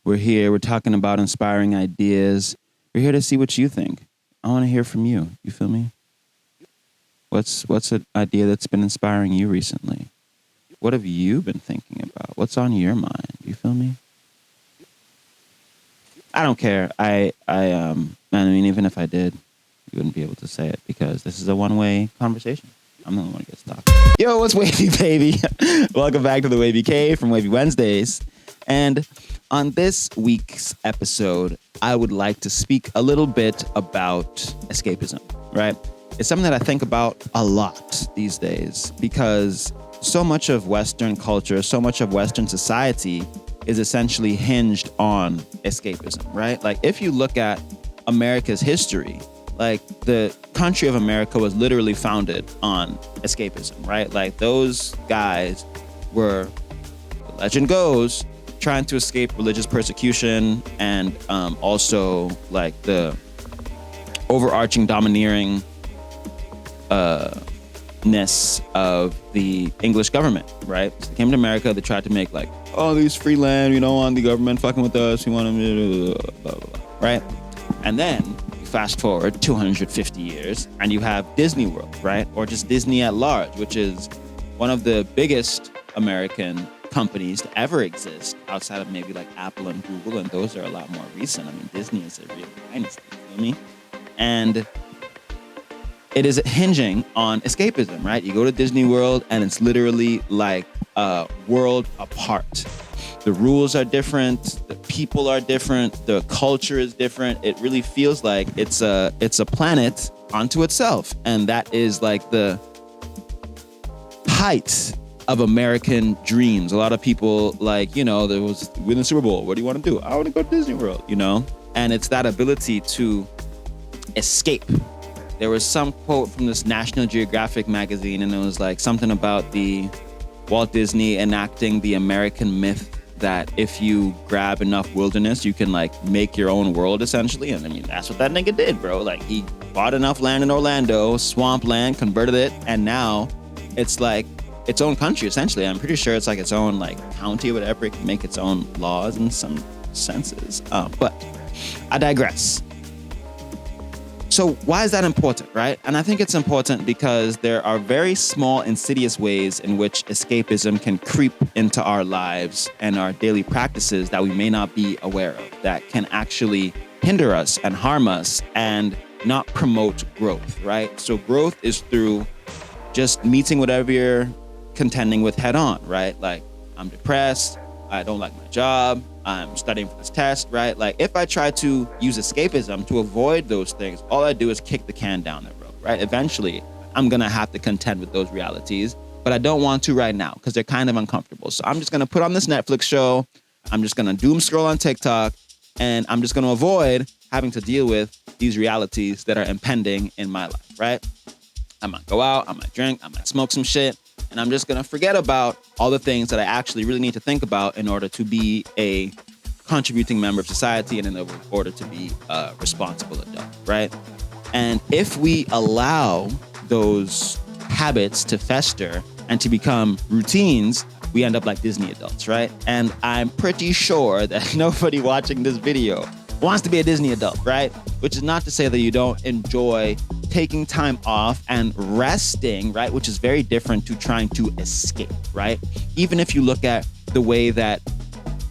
We're here. We're talking about inspiring ideas. We're here to see what you think. I want to hear from you. You feel me? What's an idea that's been inspiring you recently? What have you been thinking about? What's on your mind? You feel me? I don't care. I mean, even if I did, you wouldn't be able to say it because this is a one-way conversation. I'm the only one who gets talked. Yo, what's wavy, baby? Welcome back to the Wavy Cave from Wavy Wednesdays. And on this week's episode, I would like to speak a little bit about escapism, right? It's something that I think about a lot these days because so much of Western culture, so much of Western society is essentially hinged on escapism, right? Like if you look at America's history, like the country of America was literally founded on escapism, right? Like those guys were, the legend goes, trying to escape religious persecution and also like the overarching domineering ness of the English government, right? So they came to America, they tried to make like, oh, these free land, we don't want the government fucking with us, we want them, blah, blah, blah, right? And then you fast forward 250 years and you have Disney World, right? Or just Disney at large, which is one of the biggest American companies to ever exist outside of maybe like Apple and Google, and those are a lot more recent. I mean, Disney is a real dynasty, you feel me? And it is hinging on escapism, right? You go to Disney World and it's literally like a world apart. The rules are different, the people are different, the culture is different. It really feels like it's a planet unto itself. And that is like the height of American dreams. A lot of people like, you know, there was win the Super Bowl. What do you want to do? I want to go to Disney World, you know? And it's that ability to escape. There was some quote from this National Geographic magazine, and it was like something about the Walt Disney enacting the American myth that if you grab enough wilderness, you can like make your own world essentially. And I mean, that's what that nigga did, bro. Like he bought enough land in Orlando, swampland, converted it, and now it's like its own country essentially. I'm pretty sure it's like its own like county or whatever. It can make its own laws in some senses. But I digress. So why is that important, right? And I think it's important because there are very small, insidious ways in which escapism can creep into our lives and our daily practices that we may not be aware of, that can actually hinder us and harm us and not promote growth, right? So growth is through just meeting whatever you're contending with head on, right? Like, I'm depressed, I don't like my job, I'm studying for this test, right? Like if I try to use escapism to avoid those things, all I do is kick the can down the road, right? Eventually, I'm gonna have to contend with those realities, but I don't want to right now because they're kind of uncomfortable. So I'm just gonna put on this Netflix show, I'm just gonna doom scroll on TikTok, and I'm just gonna avoid having to deal with these realities that are impending in my life, right? I might go out, I might drink, I might smoke some shit, and I'm just going to forget about all the things that I actually really need to think about in order to be a contributing member of society and in order to be a responsible adult, right? And if we allow those habits to fester and to become routines, we end up like Disney adults, right? And I'm pretty sure that nobody watching this video wants to be a Disney adult, right? Which is not to say that you don't enjoy taking time off and resting, right? Which is very different to trying to escape, right? Even if you look at the way that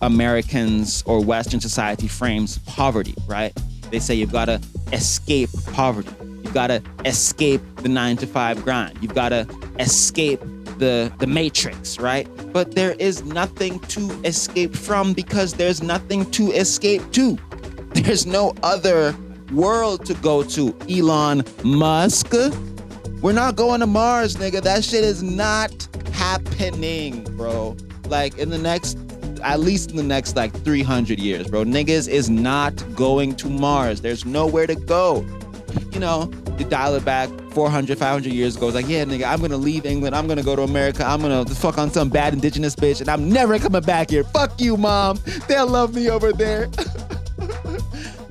Americans or Western society frames poverty, right? They say you've got to escape poverty. You've got to escape the 9-to-5 grind. You've got to escape the matrix, right? But there is nothing to escape from because there's nothing to escape to. There's no other world to go to, Elon Musk. We're not going to Mars, nigga. That shit is not happening, bro. Like at least in the next like 300 years, bro. Niggas is not going to Mars. There's nowhere to go. You know, you dial it back 400, 500 years ago. It's like, yeah, nigga, I'm going to leave England. I'm going to go to America. I'm going to fuck on some bad indigenous bitch and I'm never coming back here. Fuck you, mom. They'll love me over there.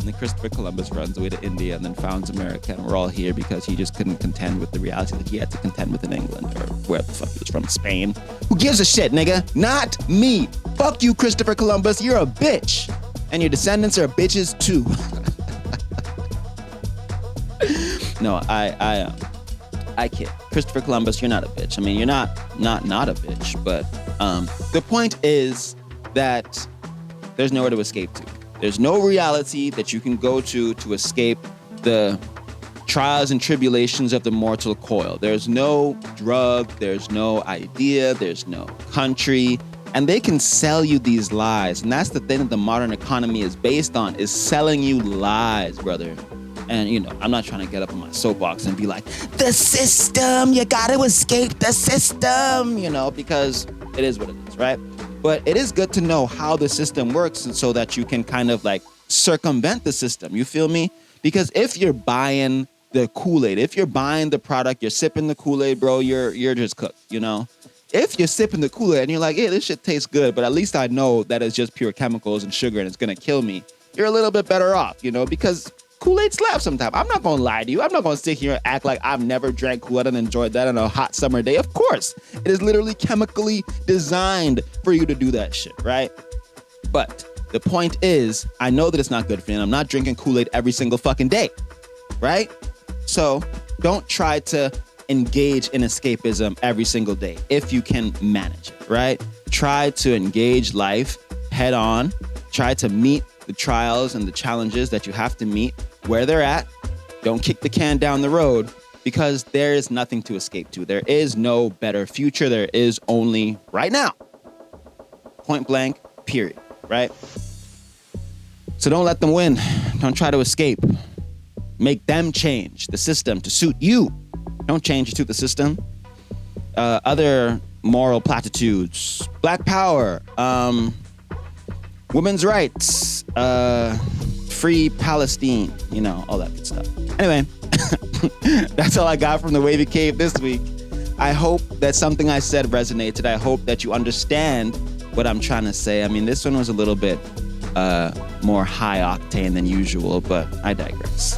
And then Christopher Columbus runs away to India and then founds America, and we're all here because he just couldn't contend with the reality that he had to contend with in England or where the fuck he was from, Spain. Who gives a shit, nigga? Not me. Fuck you, Christopher Columbus. You're a bitch. And your descendants are bitches too. No, I kid. Christopher Columbus, you're not a bitch. I mean, you're not a bitch, but the point is that there's nowhere to escape to. There's no reality that you can go to escape the trials and tribulations of the mortal coil. There's no drug, there's no idea, there's no country, and they can sell you these lies. And that's the thing that the modern economy is based on, is selling you lies, brother. And, you know, I'm not trying to get up on my soapbox and be like, the system, you got to escape the system, you know, because it is what it is, right? But it is good to know how the system works, and so that you can kind of like circumvent the system. You feel me? Because if you're buying the Kool-Aid, if you're buying the product, you're sipping the Kool-Aid, bro, you're just cooked, you know? If you're sipping the Kool-Aid and you're like, hey, this shit tastes good, but at least I know that it's just pure chemicals and sugar and it's going to kill me, you're a little bit better off, you know, because Kool-Aid slaps sometimes. I'm not going to lie to you. I'm not going to sit here and act like I've never drank Kool-Aid and enjoyed that on a hot summer day. Of course, it is literally chemically designed for you to do that shit, right? But the point is, I know that it's not good for you, and I'm not drinking Kool-Aid every single fucking day, right? So don't try to engage in escapism every single day if you can manage it, right? Try to engage life head on. Try to meet the trials and the challenges that you have to meet where they're at. Don't kick the can down the road, because there is nothing to escape to. There is no better future. There is only right now. Point blank, period, right? So don't let them win. Don't try to escape. Make them change the system to suit you. Don't change to suit the system. Other moral platitudes, Black power, women's rights, free Palestine, you know, all that good stuff. Anyway, that's all I got from the Wavy Cave this week. I hope that something I said resonated. I hope that you understand what I'm trying to say. I mean, this one was a little bit more high octane than usual, but I digress.